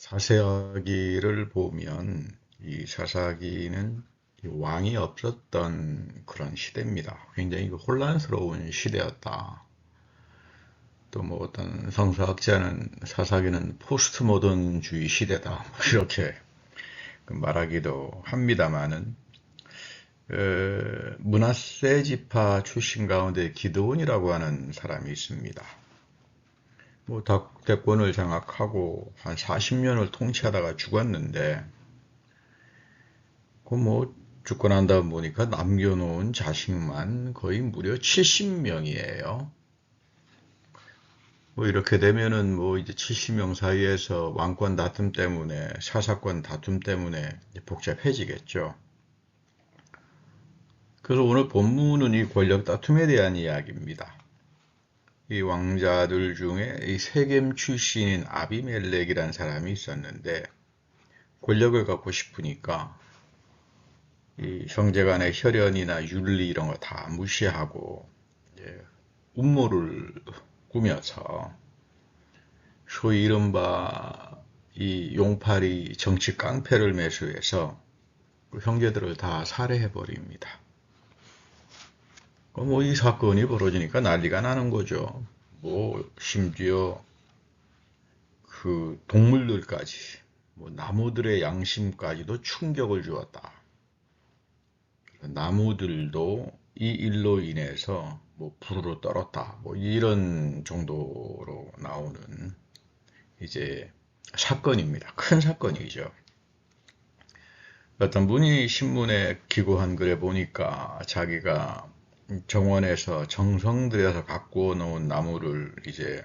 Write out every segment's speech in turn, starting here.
사사기를 보면 이 사사기는 왕이 없었던 그런 시대입니다. 굉장히 혼란스러운 시대였다. 또 뭐 어떤 성서학자는 사사기는 포스트 모던주의 시대다, 뭐 이렇게 말하기도 합니다만은, 므낫세 지파 출신 가운데 기드온이라고 하는 사람이 있습니다. 뭐 대권을 장악하고 한 40년을 통치하다가 죽었는데, 그 뭐 죽고 난 다음 보니까 남겨놓은 자식만 거의 무려 70명이에요. 뭐 이렇게 되면은 뭐 이제 70명 사이에서 왕권 다툼 때문에, 사사권 다툼 때문에 복잡해지겠죠. 그래서 오늘 본문은 이 권력 다툼에 대한 이야기입니다. 이 왕자들 중에 이 세겜 출신인 아비멜렉이라는 사람이 있었는데, 권력을 갖고 싶으니까 이 형제간의 혈연이나 윤리 이런 거 다 무시하고 음모를 꾸며서 소위 이른바 이 용팔이 정치 깡패를 매수해서 그 형제들을 다 살해해 버립니다. 뭐 이 사건이 벌어지니까 난리가 나는 거죠. 뭐 심지어 그 동물들까지, 뭐 나무들의 양심까지도 충격을 주었다. 나무들도 이 일로 인해서 뭐 불으로 떨었다, 뭐 이런 정도로 나오는 이제 사건입니다. 큰 사건이죠. 어떤 분이 신문에 기고한 글에 보니까 자기가 정원에서 정성 들여서 갖고 놓은 나무를 이제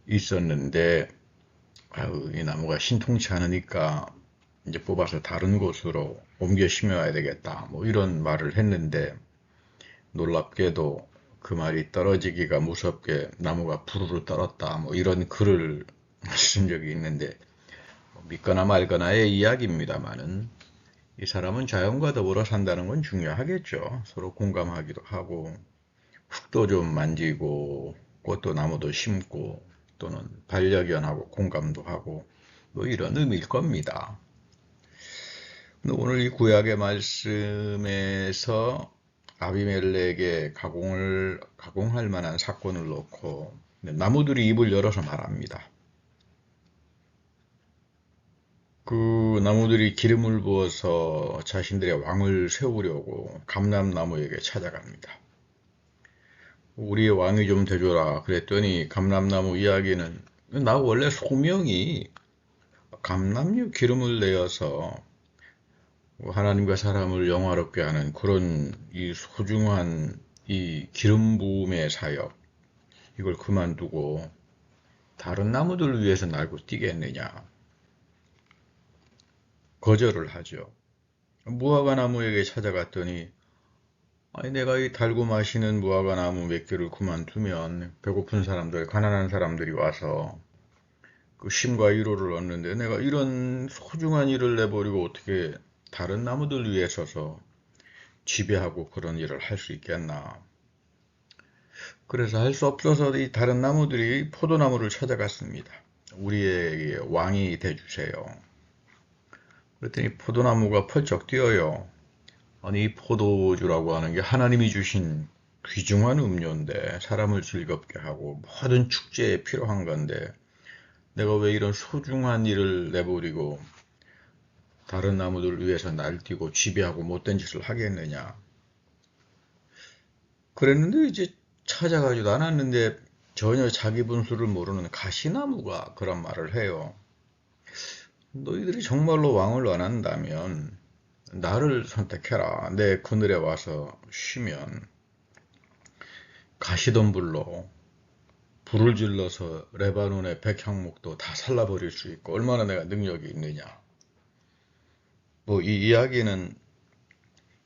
있었는데, 아유, 이 나무가 신통치 않으니까 이제 뽑아서 다른 곳으로 옮겨 심어야 되겠다, 뭐 이런 말을 했는데, 놀랍게도 그 말이 떨어지기가 무섭게 나무가 부르르 떨었다, 뭐 이런 글을 쓴 적이 있는데, 믿거나 말거나의 이야기입니다만은, 이 사람은 자연과 더불어 산다는 건 중요하겠죠. 서로 공감하기도 하고, 흙도 좀 만지고, 꽃도 나무도 심고, 또는 반려견하고 공감도 하고, 뭐 이런 의미일 겁니다. 오늘 이 구약의 말씀에서 아비멜렉의 가공할 만한 사건을 놓고 나무들이 입을 열어서 말합니다. 그 나무들이 기름을 부어서 자신들의 왕을 세우려고 감람나무에게 찾아갑니다. 우리의 왕이 좀 돼줘라 그랬더니, 감람나무 이야기는 나 원래 소명이 감람류 기름을 내어서 하나님과 사람을 영화롭게 하는 그런 이 소중한 이 기름 부음의 사역, 이걸 그만두고 다른 나무들을 위해서 날고 뛰겠느냐, 거절을 하죠. 무화과 나무에게 찾아갔더니, 아니 내가 이 달고 마시는 무화과 나무 몇 개를 그만두면 배고픈 사람들, 가난한 사람들이 와서 그 쉼과 위로를 얻는데, 내가 이런 소중한 일을 내버리고 어떻게 다른 나무들 위해 서서 지배하고 그런 일을 할 수 있겠나. 그래서 할 수 없어서 이 다른 나무들이 포도나무를 찾아갔습니다. 우리에게 왕이 돼주세요. 그랬더니 포도나무가 펄쩍 뛰어요. 아니, 이 포도주라고 하는 게 하나님이 주신 귀중한 음료인데, 사람을 즐겁게 하고 모든 축제에 필요한 건데, 내가 왜 이런 소중한 일을 내버리고 다른 나무들을 위해서 날뛰고 지배하고 못된 짓을 하겠느냐. 그랬는데 이제 찾아가지도 않았는데, 전혀 자기 분수를 모르는 가시나무가 그런 말을 해요. 너희들이 정말로 왕을 원한다면 나를 선택해라. 내 그늘에 와서 쉬면 가시덤불로 불을 질러서 레바논의 백향목도 다 살라버릴 수 있고 얼마나 내가 능력이 있느냐. 뭐 이 이야기는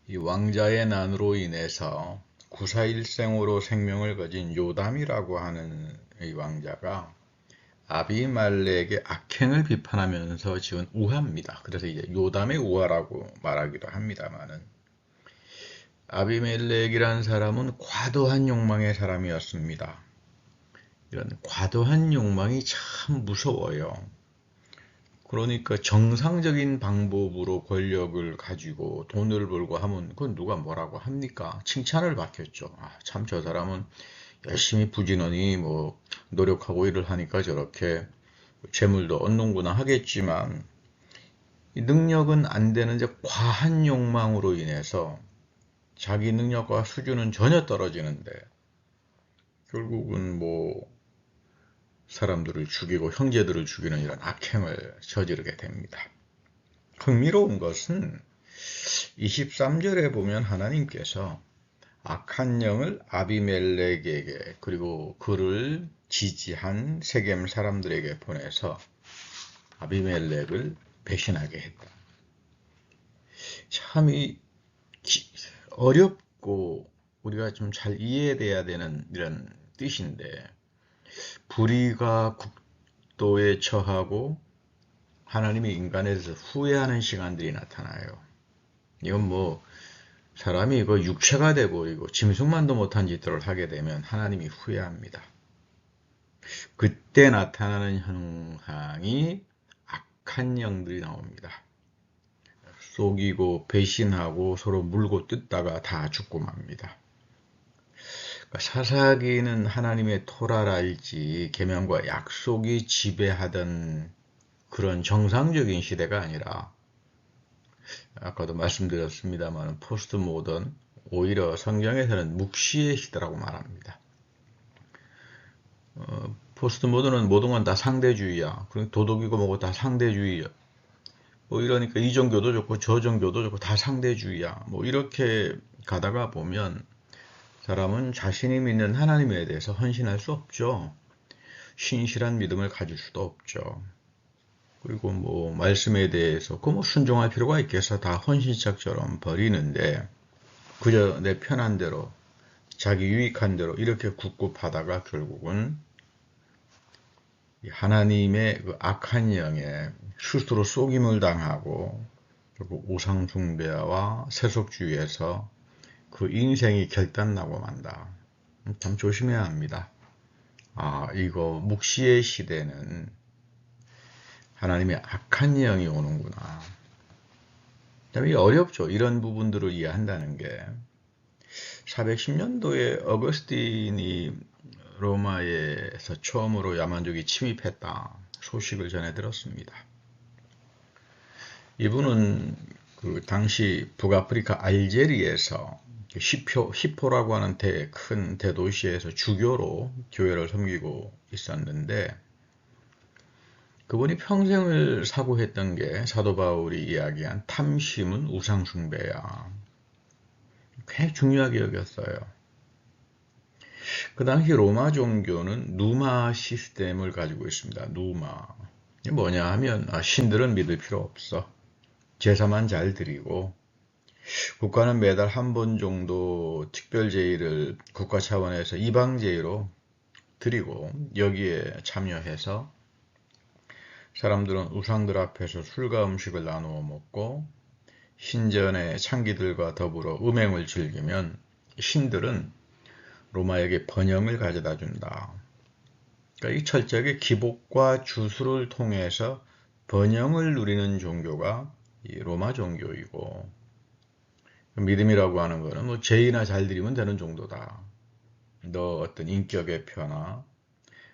이 왕자의 난으로 인해서 구사일생으로 생명을 거진 요담이라고 하는 이 왕자가 아비말렉의 악행을 비판하면서 지은 우화입니다. 그래서 이제 요담의 우화라고 말하기도 합니다만은, 아비멜렉이라는 사람은 과도한 욕망의 사람이었습니다. 이런 과도한 욕망이 참 무서워요. 그러니까 정상적인 방법으로 권력을 가지고 돈을 벌고 하면 그건 누가 뭐라고 합니까? 칭찬을 받겠죠. 아, 참 저 사람은 열심히 부지런히 뭐 노력하고 일을 하니까 저렇게 재물도 얻는구나 하겠지만 이 능력은 안 되는 이제 과한 욕망으로 인해서 자기 능력과 수준은 전혀 떨어지는데 결국은 뭐 사람들을 죽이고 형제들을 죽이는 이런 악행을 저지르게 됩니다. 흥미로운 것은 23절에 보면 하나님께서 악한 영을 아비멜렉에게 그리고 그를 지지한 세겜 사람들에게 보내서 아비멜렉을 배신하게 했다. 참 어렵고 우리가 좀 잘 이해돼야 되는 이런 뜻인데 불의가 국도에 처하고 하나님이 인간에 대해서 후회하는 시간들이 나타나요. 이건 뭐 사람이 이거 육체가 돼버리고 짐승만도 못한 짓들을 하게 되면 하나님이 후회합니다. 그때 나타나는 현상이 악한 영들이 나옵니다. 속이고 배신하고 서로 물고 뜯다가 다 죽고 맙니다. 사사기는 하나님의 토라랄지 계명과 약속이 지배하던 그런 정상적인 시대가 아니라 아까도 말씀드렸습니다만 포스트 모던 오히려 성경에서는 묵시의 시대라고 말합니다. 포스트 모던은 모든 건 다 상대주의야. 그리고 도덕이고 뭐고 다 상대주의야. 뭐 이러니까 이 종교도 좋고 저 종교도 좋고 다 상대주의야. 뭐 이렇게 가다가 보면 사람은 자신이 믿는 하나님에 대해서 헌신할 수 없죠. 신실한 믿음을 가질 수도 없죠. 그리고 뭐 말씀에 대해서 그 뭐 순종할 필요가 있겠어. 다 헌신짝처럼 버리는데 그저 내 편한 대로 자기 유익한 대로 이렇게 굽굽하다가 결국은 하나님의 그 악한 영에 스스로 속임을 당하고 결국 우상 숭배와 세속주의에서 그 인생이 결단나고 만다. 참 조심해야 합니다. 아, 이거 묵시의 시대는 하나님의 악한 영이 오는구나. 이 어렵죠. 이런 부분들을 이해한다는 게 410년도에 어거스틴이 로마에서 처음으로 야만족이 침입했다 소식을 전해 들었습니다. 이분은 그 당시 북아프리카 알제리에서 히포라고 하는 큰 대도시에서 주교로 교회를 섬기고 있었는데 그분이 평생을 사고했던 게 사도 바울이 이야기한 탐심은 우상숭배야. 꽤 중요하게 여겼어요. 그 당시 로마 종교는 누마 시스템을 가지고 있습니다. 누마. 이게 뭐냐 하면 신들은 믿을 필요 없어. 제사만 잘 드리고 국가는 매달 한 번 정도 특별제의를 국가 차원에서 이방제의로 드리고 여기에 참여해서 사람들은 우상들 앞에서 술과 음식을 나누어 먹고 신전의 창기들과 더불어 음행을 즐기면 신들은 로마에게 번영을 가져다 준다. 그러니까 이 철저하게 기복과 주술을 통해서 번영을 누리는 종교가 이 로마 종교이고 믿음이라고 하는 거는 뭐 제의나 잘 드리면 되는 정도다. 너 어떤 인격의 변화,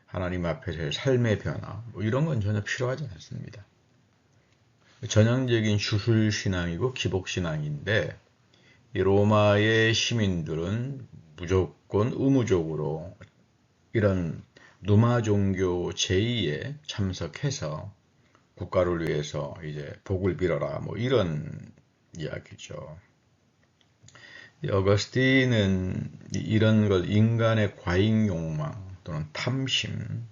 하나님 앞에서의 삶의 변화 뭐 이런 건 전혀 필요하지 않습니다. 전형적인 주술신앙이고 기복신앙인데 이 로마의 시민들은 무조건 의무적으로 이런 누마 종교 제의에 참석해서 국가를 위해서 이제 복을 빌어라 뭐 이런 이야기죠. 어거스틴은 이런 걸 인간의 과잉 욕망 또는 탐심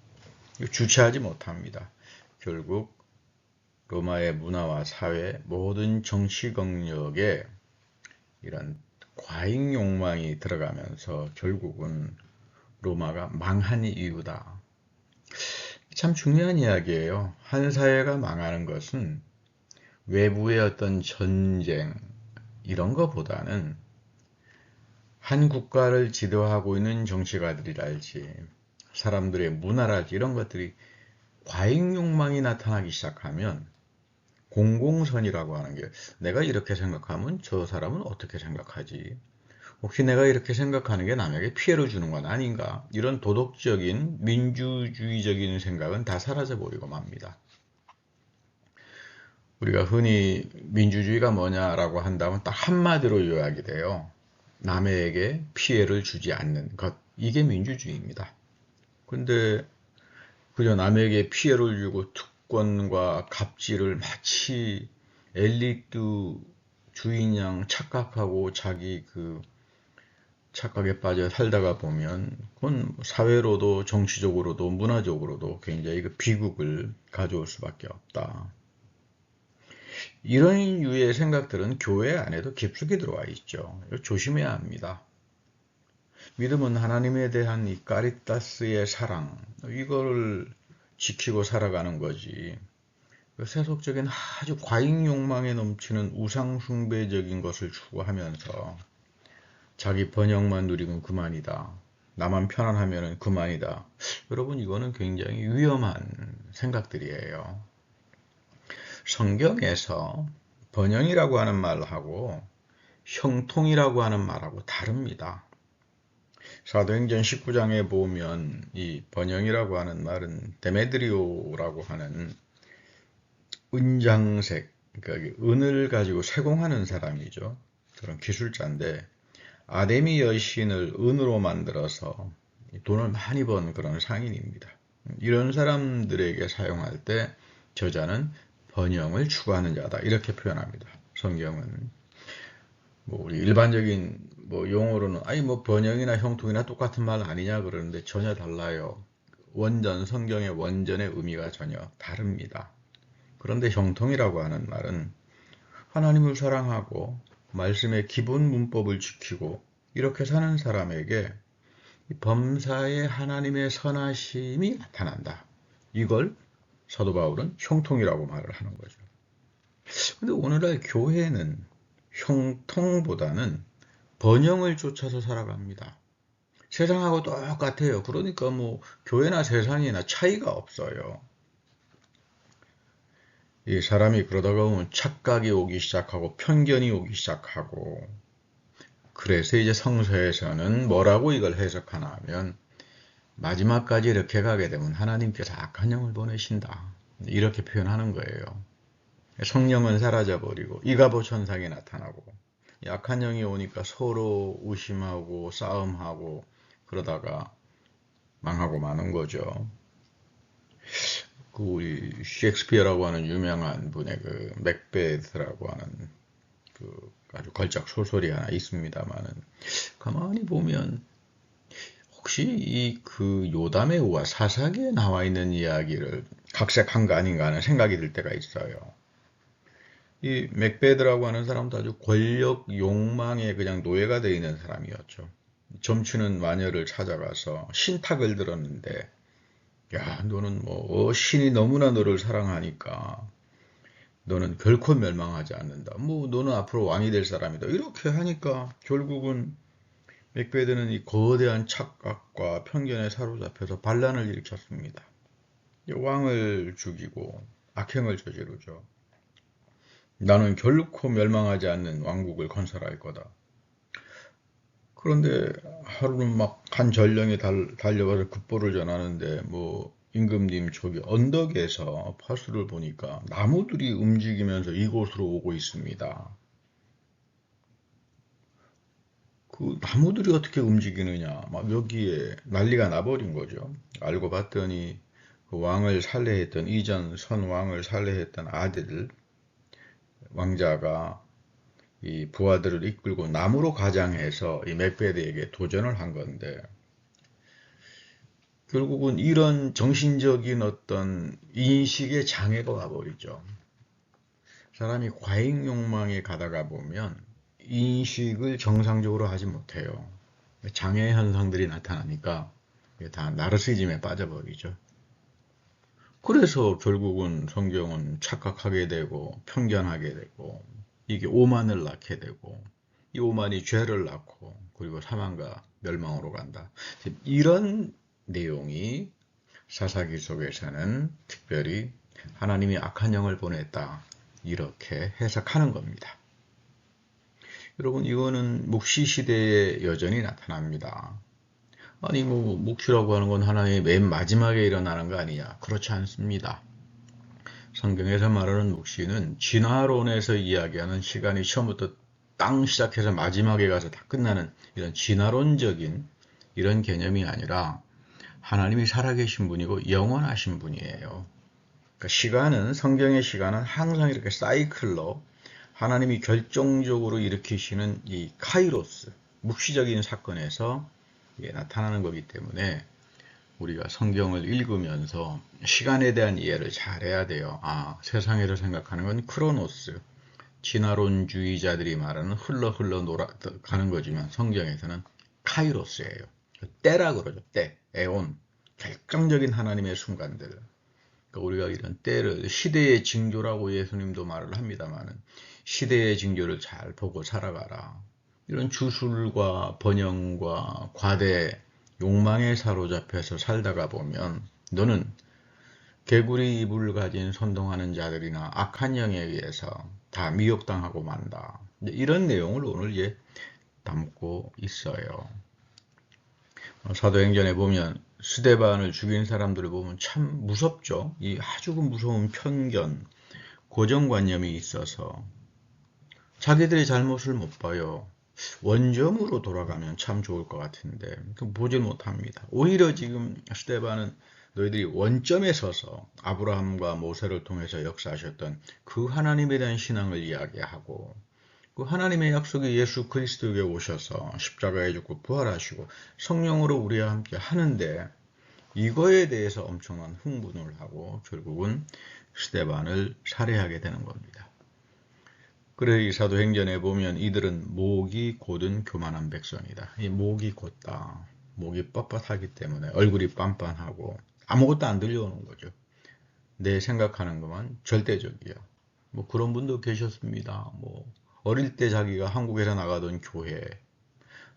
주체하지 못합니다. 결국 로마의 문화와 사회 모든 정치 권력에 이런 과잉 욕망이 들어가면서 결국은 로마가 망한 이유다. 참 중요한 이야기예요. 한 사회가 망하는 것은 외부의 어떤 전쟁 이런 것보다는 한 국가를 지도하고 있는 정치가들이랄지 사람들의 문화랄지 이런 것들이 과잉 욕망이 나타나기 시작하면 공공선이라고 하는 게 내가 이렇게 생각하면 저 사람은 어떻게 생각하지? 혹시 내가 이렇게 생각하는 게 남에게 피해를 주는 건 아닌가? 이런 도덕적인 민주주의적인 생각은 다 사라져 버리고 맙니다. 우리가 흔히 민주주의가 뭐냐라고 한다면 딱 한마디로 요약이 돼요. 남에게 피해를 주지 않는 것. 이게 민주주의입니다. 근데 그저 남에게 피해를 주고 특권과 갑질을 마치 엘리트 주인양 착각하고 자기 그 착각에 빠져 살다가 보면 그건 사회로도 정치적으로도 문화적으로도 굉장히 그 비극을 가져올 수밖에 없다. 이런 유의 생각들은 교회 안에도 깊숙이 들어와 있죠. 조심해야 합니다. 믿음은 하나님에 대한 이 까리타스의 사랑, 이거를 지키고 살아가는 거지. 세속적인 아주 과잉 욕망에 넘치는 우상 숭배적인 것을 추구하면서 자기 번영만 누리면 그만이다. 나만 편안하면 그만이다. 여러분, 이거는 굉장히 위험한 생각들이에요. 성경에서 번영이라고 하는 말하고 형통이라고 하는 말하고 다릅니다. 사도행전 19장에 보면 이 번영이라고 하는 말은 데메드리오라고 하는 은장색, 그러니까 은을 가지고 세공하는 사람이죠. 그런 기술자인데 아데미 여신을 은으로 만들어서 돈을 많이 번 그런 상인입니다. 이런 사람들에게 사용할 때 저자는 번영을 추구하는 자다 이렇게 표현합니다. 성경은 뭐 우리 일반적인 뭐 용어로는 아니 뭐 번영이나 형통이나 똑같은 말 아니냐 그러는데 전혀 달라요. 원전 성경의 원전의 의미가 전혀 다릅니다. 그런데 형통이라고 하는 말은 하나님을 사랑하고 말씀의 기본 문법을 지키고 이렇게 사는 사람에게 범사에 하나님의 선하심이 나타난다. 이걸 사도 바울은 형통이라고 말을 하는 거죠. 근데 오늘날 교회는 형통보다는 번영을 쫓아서 살아갑니다. 세상하고 똑같아요. 그러니까 뭐 교회나 세상이나 차이가 없어요. 이 사람이 그러다가 보면 착각이 오기 시작하고 편견이 오기 시작하고 그래서 이제 성서에서는 뭐라고 이걸 해석하나 하면 마지막까지 이렇게 가게 되면 하나님께서 악한 영을 보내신다. 이렇게 표현하는 거예요. 성령은 사라져버리고 이가보 천상이 나타나고 악한 영이 오니까 서로 의심하고 싸움하고 그러다가 망하고 마는 거죠. 그 우리 셰익스피어라고 하는 유명한 분의 그 맥베스라고 하는 그 아주 걸작 소설이 하나 있습니다만은 가만히 보면 혹시 이 그 요담의 우화 사사기에 나와 있는 이야기를 각색한 거 아닌가 하는 생각이 들 때가 있어요. 이 맥베드라고 하는 사람도 아주 권력 욕망에 그냥 노예가 되어 있는 사람이었죠. 점치는 마녀를 찾아가서 신탁을 들었는데 야 너는 뭐 신이 너무나 너를 사랑하니까 너는 결코 멸망하지 않는다. 뭐 너는 앞으로 왕이 될 사람이다. 이렇게 하니까 결국은 맥베드는 이 거대한 착각과 편견에 사로잡혀서 반란을 일으켰습니다. 왕을 죽이고 악행을 저지르죠. 나는 결코 멸망하지 않는 왕국을 건설할 거다. 그런데 하루는 막 한 전령이 달려와서 급보를 전하는데 뭐 임금님 저기 언덕에서 파수를 보니까 나무들이 움직이면서 이곳으로 오고 있습니다. 그 나무들이 어떻게 움직이느냐 막 여기에 난리가 나버린 거죠. 알고 봤더니 그 왕을 살해했던 이전 선 왕을 살해했던 아들 왕자가 이 부하들을 이끌고 나무로 가장해서 이 맥베드에게 도전을 한 건데 결국은 이런 정신적인 어떤 인식의 장애가 와버리죠. 사람이 과잉 욕망에 가다가 보면 인식을 정상적으로 하지 못해요. 장애 현상들이 나타나니까 다 나르시즘에 빠져버리죠. 그래서 결국은 성경은 착각하게 되고 편견하게 되고 이게 오만을 낳게 되고 이 오만이 죄를 낳고 그리고 사망과 멸망으로 간다. 이런 내용이 사사기 속에서는 특별히 하나님이 악한 영을 보냈다 이렇게 해석하는 겁니다. 여러분 이거는 묵시 시대에 여전히 나타납니다. 아니 묵시라고 하는 건 하나님의 맨 마지막에 일어나는 거 아니냐? 그렇지 않습니다. 성경에서 말하는 묵시는 진화론에서 이야기하는 시간이 처음부터 땅 시작해서 마지막에 가서 다 끝나는 이런 진화론적인 이런 개념이 아니라 하나님이 살아계신 분이고 영원하신 분이에요. 그러니까 시간은 성경의 시간은 항상 이렇게 사이클로 하나님이 결정적으로 일으키시는 이 카이로스 묵시적인 사건에서 나타나는 거기 때문에 우리가 성경을 읽으면서 시간에 대한 이해를 잘 해야 돼요. 세상에서 생각하는 건 크로노스, 진화론주의자들이 말하는 흘러 가는 거지만 성경에서는 카이로스예요. 때라 그러죠. 때, 에온, 결정적인 하나님의 순간들. 그러니까 우리가 이런 때를 시대의 징조라고 예수님도 말을 합니다만 시대의 징조를 잘 보고 살아가라. 이런 주술과 번영과 과대, 욕망에 사로잡혀서 살다가 보면 너는 개구리 입을 가진 선동하는 자들이나 악한 영에 의해서 다 미혹당하고 만다. 이런 내용을 오늘 담고 있어요. 사도행전에 보면 스데반을 죽인 사람들을 보면 참 무섭죠. 이 아주 무서운 편견, 고정관념이 있어서 자기들의 잘못을 못 봐요. 원점으로 돌아가면 참 좋을 것 같은데 보질 못합니다. 오히려 지금 스데반은 너희들이 원점에 서서 아브라함과 모세를 통해서 역사하셨던 그 하나님에 대한 신앙을 이야기하고 그 하나님의 약속이 예수 그리스도에게 오셔서 십자가에 죽고 부활하시고 성령으로 우리와 함께 하는데 이거에 대해서 엄청난 흥분을 하고 결국은 스데반을 살해하게 되는 겁니다. 그래 이 사도행전에 보면 이들은 목이 곧은 교만한 백성이다. 이 목이 곧다. 목이 뻣뻣하기 때문에 얼굴이 빤빤하고 아무것도 안 들려오는 거죠. 내 생각하는 것만 절대적이야. 그런 분도 계셨습니다. 어릴 때 자기가 한국에서 나가던 교회,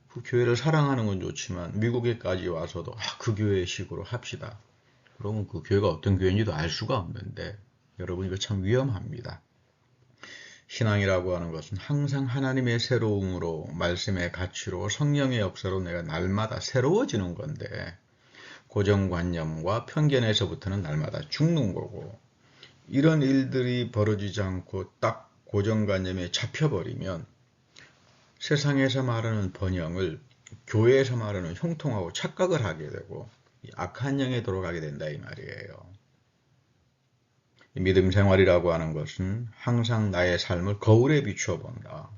그 교회를 사랑하는 건 좋지만 미국에까지 와서도 그 교회식으로 합시다. 그러면 그 교회가 어떤 교회인지도 알 수가 없는데 여러분 이거 참 위험합니다. 신앙이라고 하는 것은 항상 하나님의 새로움으로 말씀의 가치로 성령의 역사로 내가 날마다 새로워지는 건데 고정관념과 편견에서부터는 날마다 죽는 거고 이런 일들이 벌어지지 않고 딱 고정관념에 잡혀버리면 세상에서 말하는 번영을 교회에서 말하는 형통하고 착각을 하게 되고 악한 영에 들어가게 된다 이 말이에요. 믿음 생활이라고 하는 것은 항상 나의 삶을 거울에 비추어 본다.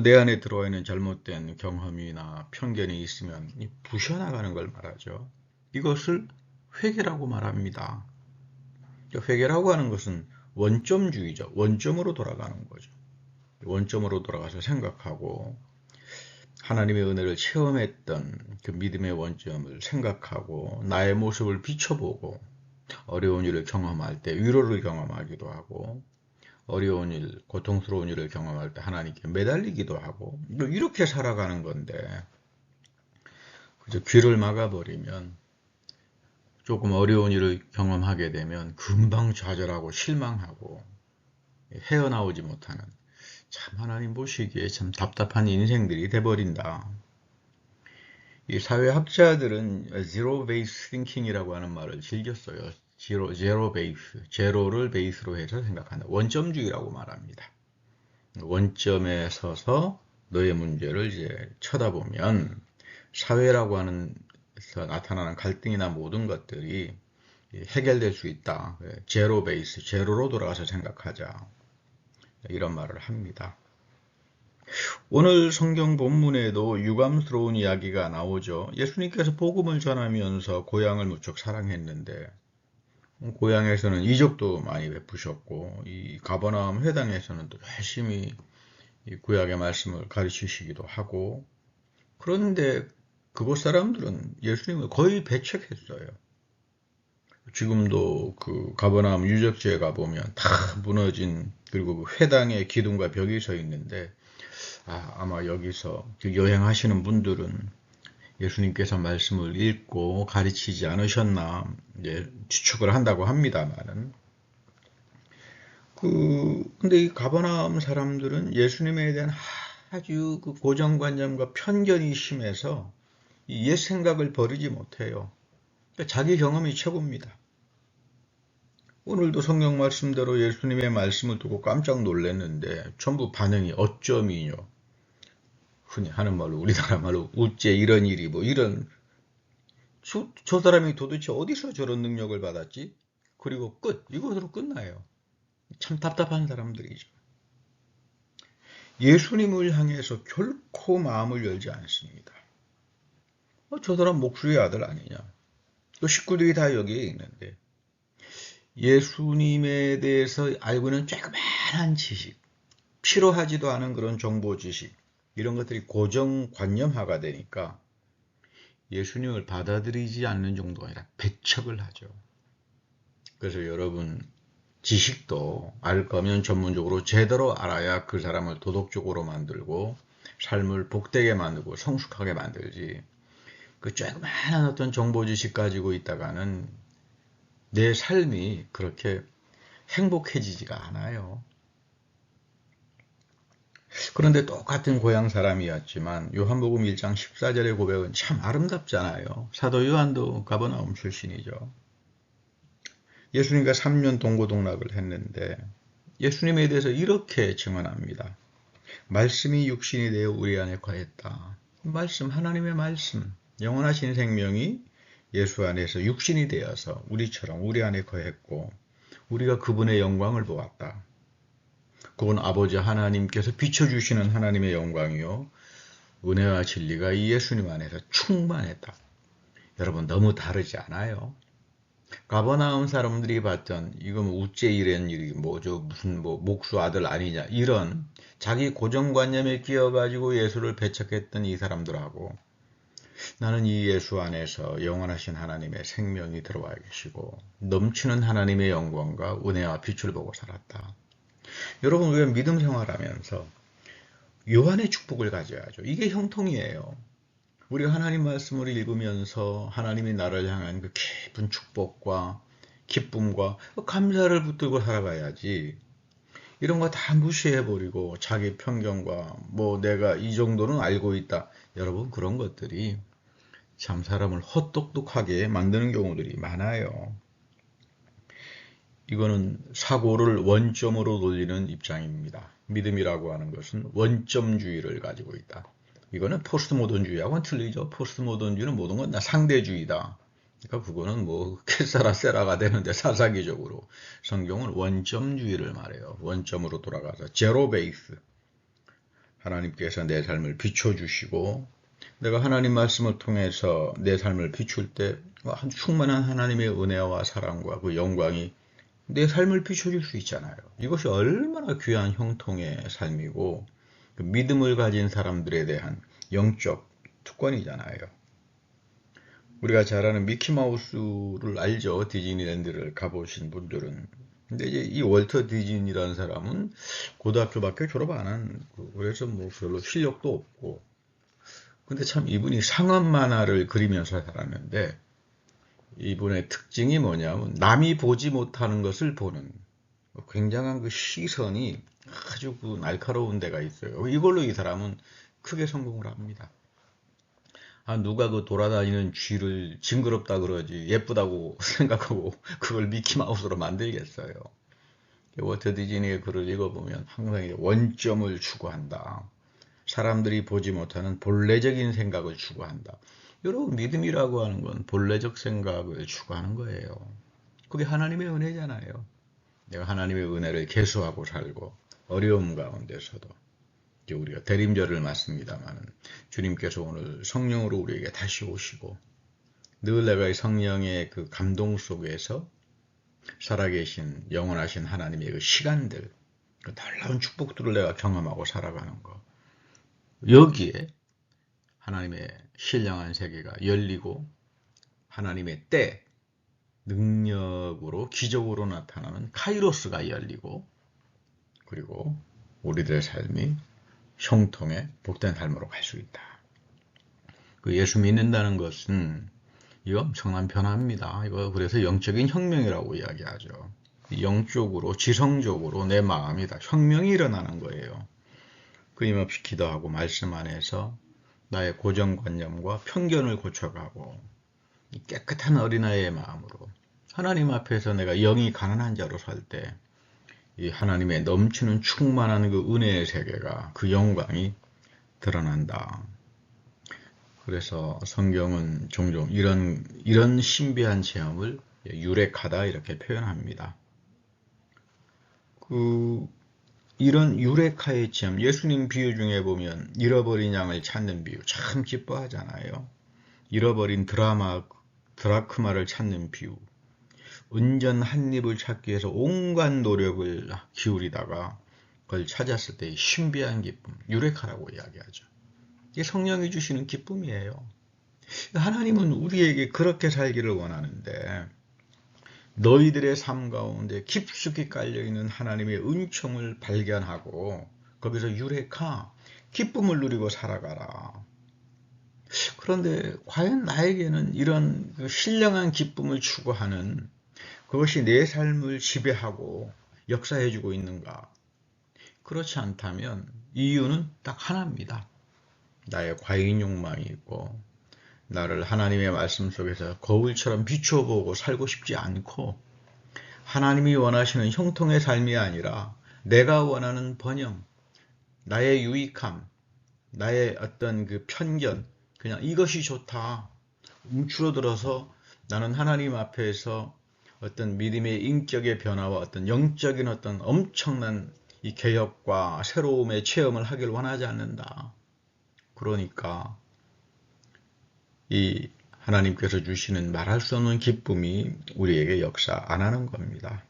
내 안에 들어와 있는 잘못된 경험이나 편견이 있으면 부셔나가는 걸 말하죠. 이것을 회개라고 말합니다. 회개라고 하는 것은 원점주의죠. 원점으로 돌아가는 거죠. 원점으로 돌아가서 생각하고 하나님의 은혜를 체험했던 그 믿음의 원점을 생각하고 나의 모습을 비춰보고 어려운 일을 경험할 때 위로를 경험하기도 하고 어려운 일, 고통스러운 일을 경험할 때 하나님께 매달리기도 하고 이렇게 살아가는 건데 그저 귀를 막아버리면 조금 어려운 일을 경험하게 되면 금방 좌절하고 실망하고 헤어나오지 못하는 참 하나님 보시기에 참 답답한 인생들이 돼버린다. 이 사회학자들은 Zero Base Thinking이라고 하는 말을 즐겼어요. 제로 베이스, 제로를 베이스로 해서 생각한다. 원점주의라고 말합니다. 원점에 서서 너의 문제를 쳐다보면 사회라고 하는 데서 나타나는 갈등이나 모든 것들이 해결될 수 있다. 제로 베이스, 제로로 돌아가서 생각하자. 이런 말을 합니다. 오늘 성경 본문에도 유감스러운 이야기가 나오죠. 예수님께서 복음을 전하면서 고향을 무척 사랑했는데 고향에서는 이적도 많이 베푸셨고 이 가버나움 회당에서는 또 열심히 이 구약의 말씀을 가르치시기도 하고 그런데 그곳 사람들은 예수님을 거의 배척했어요. 지금도 그 가버나움 유적지에 가보면 다 무너진 그리고 그 회당에 기둥과 벽이 서 있는데 아마 여기서 여행하시는 분들은 예수님께서 말씀을 읽고 가르치지 않으셨나 이제 추측을 한다고 합니다만은 근데 이 가버나움 사람들은 예수님에 대한 아주 그 고정관념과 편견이 심해서 이 옛 생각을 버리지 못해요. 그러니까 자기 경험이 최고입니다. 오늘도 성경 말씀대로 예수님의 말씀을 듣고 깜짝 놀랐는데 전부 반응이 어쩌미뇨. 흔히 하는 말로 우리나라 말로 어째 이런 일이 뭐 이런 저 사람이 도대체 어디서 저런 능력을 받았지? 그리고 끝. 이것으로 끝나요. 참 답답한 사람들이죠. 예수님을 향해서 결코 마음을 열지 않습니다. 저 사람 목수의 아들 아니냐. 또 식구들이 다 여기에 있는데 예수님에 대해서 알고 있는 조그마한 지식, 필요하지도 않은 그런 정보 지식 이런 것들이 고정관념화가 되니까 예수님을 받아들이지 않는 정도가 아니라 배척을 하죠. 그래서 여러분 지식도 알 거면 전문적으로 제대로 알아야 그 사람을 도덕적으로 만들고 삶을 복되게 만들고 성숙하게 만들지 그 조그마한 어떤 정보 지식 가지고 있다가는 내 삶이 그렇게 행복해지지가 않아요. 그런데 똑같은 고향 사람이었지만 요한복음 1장 14절의 고백은 참 아름답잖아요. 사도 요한도 가버나움 출신이죠. 예수님과 3년 동고동락을 했는데 예수님에 대해서 이렇게 증언합니다. 말씀이 육신이 되어 우리 안에 거했다. 말씀, 하나님의 말씀, 영원하신 생명이 예수 안에서 육신이 되어서 우리처럼 우리 안에 거했고 우리가 그분의 영광을 보았다. 그건 아버지 하나님께서 비춰주시는 하나님의 영광이요. 은혜와 진리가 이 예수님 안에서 충만했다. 여러분 너무 다르지 않아요? 가버나움 사람들이 봤던 이거 뭐 우째 이런 일이 뭐죠 무슨 뭐 목수 아들 아니냐 이런 자기 고정관념에 끼어가지고 예수를 배척했던 이 사람들하고 나는 이 예수 안에서 영원하신 하나님의 생명이 들어와 계시고 넘치는 하나님의 영광과 은혜와 빛을 보고 살았다. 여러분 우리가 믿음 생활하면서 요한의 축복을 가져야죠. 이게 형통이에요. 우리가 하나님 말씀을 읽으면서 하나님이 나를 향한 그 깊은 축복과 기쁨과 감사를 붙들고 살아가야지. 이런 거 다 무시해버리고 자기 편견과 뭐 내가 이 정도는 알고 있다. 여러분 그런 것들이 참 사람을 헛똑똑하게 만드는 경우들이 많아요. 이거는 사고를 원점으로 돌리는 입장입니다. 믿음이라고 하는 것은 원점주의를 가지고 있다. 이거는 포스트모던주의하고는 틀리죠. 포스트모던주의는 모든 건 다 상대주의다. 그러니까 그거는 뭐 캐사라 세라가 되는데 사사기적으로 성경은 원점주의를 말해요. 원점으로 돌아가서 제로 베이스. 하나님께서 내 삶을 비춰주시고 내가 하나님 말씀을 통해서 내 삶을 비출 때 충만한 하나님의 은혜와 사랑과 그 영광이 내 삶을 비춰줄 수 있잖아요. 이것이 얼마나 귀한 형통의 삶이고 그 믿음을 가진 사람들에 대한 영적 특권이잖아요. 우리가 잘 아는 미키마우스를 알죠. 디즈니랜드를 가보신 분들은. 근데 이제 이 월터 디즈니라는 사람은 고등학교밖에 졸업 안 한, 그래서 뭐 별로 실력도 없고. 근데 참 이분이 상업 만화를 그리면서 살았는데 이분의 특징이 뭐냐면 남이 보지 못하는 것을 보는 굉장한 그 시선이 아주 그 날카로운 데가 있어요. 이걸로 이 사람은 크게 성공을 합니다. 누가 그 돌아다니는 쥐를 징그럽다 그러지 예쁘다고 생각하고 그걸 미키마우스로 만들겠어요. 워터 디즈니의 글을 읽어보면 항상 원점을 추구한다. 사람들이 보지 못하는 본래적인 생각을 추구한다. 여러분 믿음이라고 하는 건 본래적 생각을 추구하는 거예요. 그게 하나님의 은혜잖아요. 내가 하나님의 은혜를 계수하고 살고 어려움 가운데서도 이제 우리가 대림절을 맞습니다만 주님께서 오늘 성령으로 우리에게 다시 오시고 늘 내가 이 성령의 그 감동 속에서 살아계신 영원하신 하나님의 그 시간들 그 놀라운 축복들을 내가 경험하고 살아가는 거 여기에 하나님의 신령한 세계가 열리고 하나님의 때 능력으로 기적으로 나타나는 카이로스가 열리고 그리고 우리들의 삶이 형통의 복된 삶으로 갈 수 있다. 그 예수 믿는다는 것은 이거 엄청난 변화입니다. 이거 그래서 영적인 혁명이라고 이야기하죠. 영적으로, 지성적으로 내 마음이 다 혁명이 일어나는 거예요. 끊임없이 기도하고 말씀 안에서 나의 고정관념과 편견을 고쳐가고 깨끗한 어린아이의 마음으로 하나님 앞에서 내가 영이 가난한 자로 살 때 이 하나님의 넘치는 충만한 그 은혜의 세계가 그 영광이 드러난다. 그래서 성경은 종종 이런 신비한 체험을 유레카다 이렇게 표현합니다. 이런 유레카의 체험, 예수님 비유 중에 보면 잃어버린 양을 찾는 비유 참 기뻐하잖아요. 잃어버린 드라크마를 찾는 비유. 은전 한 입을 찾기 위해서 온갖 노력을 기울이다가 그걸 찾았을 때의 신비한 기쁨, 유레카라고 이야기하죠. 이게 성령이 주시는 기쁨이에요. 하나님은 우리에게 그렇게 살기를 원하는데 너희들의 삶 가운데 깊숙이 깔려있는 하나님의 은총을 발견하고 거기서 유레카, 기쁨을 누리고 살아가라. 그런데 과연 나에게는 이런 신령한 기쁨을 추구하는 그것이 내 삶을 지배하고 역사해주고 있는가? 그렇지 않다면 이유는 딱 하나입니다. 나의 과잉 욕망이 있고 나를 하나님의 말씀 속에서 거울처럼 비춰보고 살고 싶지 않고 하나님이 원하시는 형통의 삶이 아니라 내가 원하는 번영, 나의 유익함, 나의 어떤 그 편견, 그냥 이것이 좋다. 움츠러들어서 나는 하나님 앞에서 어떤 믿음의 인격의 변화와 어떤 영적인 어떤 엄청난 이 개혁과 새로움의 체험을 하길 원하지 않는다. 그러니까 이 하나님께서 주시는 말할 수 없는 기쁨이 우리에게 역사 안 하는 겁니다.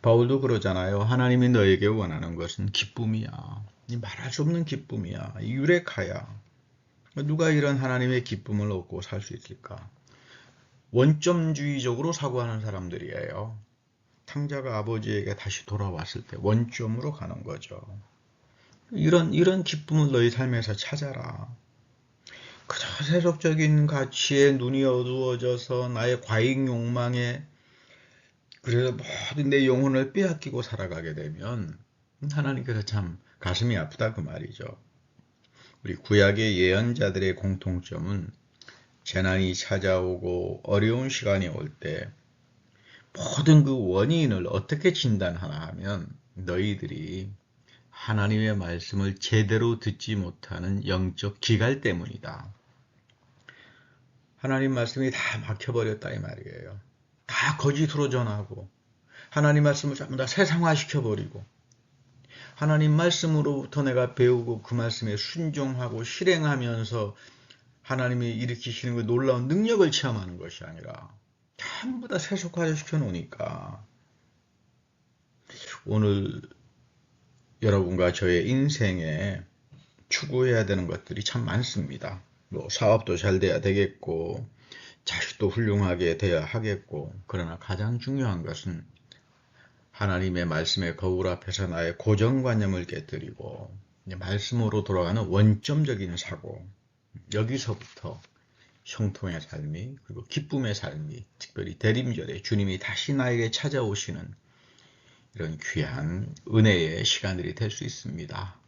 바울도 그러잖아요. 하나님이 너에게 원하는 것은 기쁨이야. 말할 수 없는 기쁨이야. 유레카야. 누가 이런 하나님의 기쁨을 얻고 살 수 있을까? 원점주의적으로 사고하는 사람들이에요. 탕자가 아버지에게 다시 돌아왔을 때 원점으로 가는 거죠. 이런 기쁨을 너희 삶에서 찾아라. 그저 세속적인 가치에 눈이 어두워져서 나의 과잉 욕망에 그래서 모든 내 영혼을 빼앗기고 살아가게 되면 하나님께서 참 가슴이 아프다 그 말이죠. 우리 구약의 예언자들의 공통점은 재난이 찾아오고 어려운 시간이 올 때 모든 그 원인을 어떻게 진단하나 하면 너희들이 하나님의 말씀을 제대로 듣지 못하는 영적 기갈 때문이다. 하나님 말씀이 다 막혀버렸다 이 말이에요. 다 거짓으로 전하고 하나님 말씀을 전부 다 세상화시켜버리고 하나님 말씀으로부터 내가 배우고 그 말씀에 순종하고 실행하면서 하나님이 일으키시는 그 놀라운 능력을 체험하는 것이 아니라 전부 다 세속화시켜 놓으니까 오늘 여러분과 저의 인생에 추구해야 되는 것들이 참 많습니다. 뭐 사업도 잘 돼야 되겠고 자식도 훌륭하게 돼야 하겠고 그러나 가장 중요한 것은 하나님의 말씀의 거울 앞에서 나의 고정관념을 깨뜨리고 말씀으로 돌아가는 원점적인 사고 여기서부터 형통의 삶이 그리고 기쁨의 삶이 특별히 대림절에 주님이 다시 나에게 찾아오시는 이런 귀한 은혜의 시간들이 될 수 있습니다.